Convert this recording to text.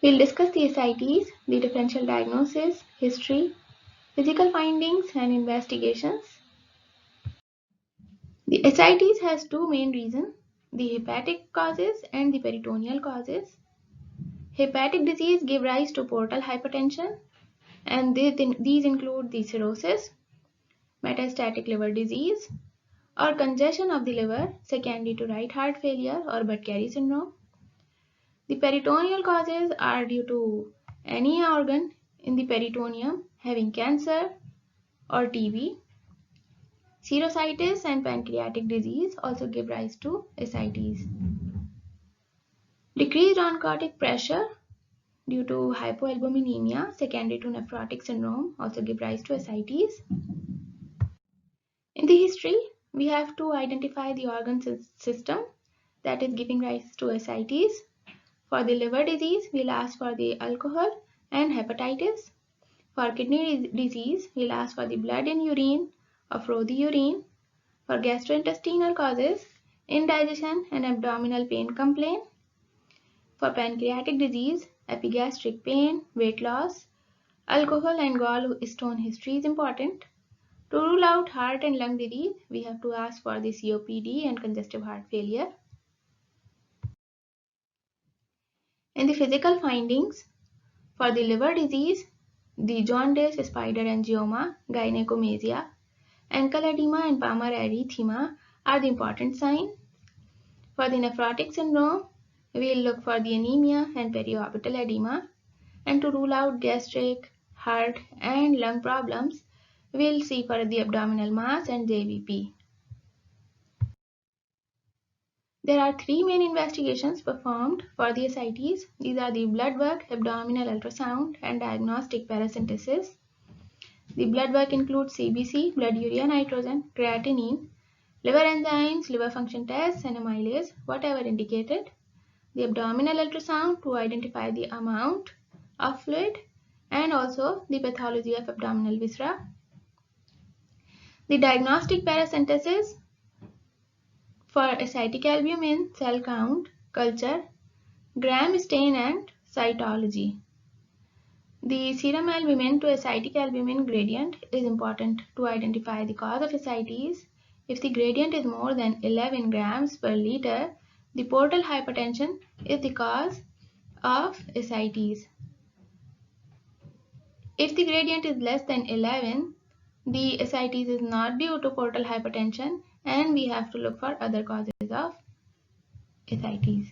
We'll discuss the SITs, the differential diagnosis, history, physical findings, and investigations. The SITs has two main reasons, the hepatic causes and the peritoneal causes. Hepatic disease give rise to portal hypertension, and these include the cirrhosis, metastatic liver disease, or congestion of the liver secondary to right heart failure or Budd-Chiari syndrome. The peritoneal causes are due to any organ in the peritoneum having cancer or TB. Serositis and pancreatic disease also give rise to SITs. Decreased oncotic pressure due to hypoalbuminemia secondary to nephrotic syndrome also give rise to SITs. In the history, we have to identify the organ system that is giving rise to SITs. For the liver disease, we'll ask for the alcohol and hepatitis. For kidney disease, we'll ask for the blood in urine or frothy urine. For gastrointestinal causes, indigestion and abdominal pain complaint. For pancreatic disease, epigastric pain, weight loss, alcohol and gallstone history is important. To rule out heart and lung disease, we have to ask for the COPD and congestive heart failure. In the physical findings, for the liver disease, the jaundice, spider angioma, gynecomastia, ankle edema and palmar erythema are the important signs. For the nephrotic syndrome, we will look for the anemia and periorbital edema, and to rule out gastric, heart and lung problems, we will see for the abdominal mass and JVP. There are three main investigations performed for the SITs. These are the blood work, abdominal ultrasound and diagnostic paracentesis. The blood work includes CBC, blood urea nitrogen, creatinine, liver enzymes, liver function tests and amylase, whatever indicated. The abdominal ultrasound to identify the amount of fluid and also the pathology of abdominal viscera. The diagnostic paracentesis for acidic albumin, cell count, culture, gram stain and cytology. The serum albumin to acidic albumin gradient is important to identify the cause of ascites. If the gradient is more than 11 grams per liter, the portal hypertension is the cause of ascites. If the gradient is less than 11, the ascites is not due to portal hypertension and we have to look for other causes of ascites.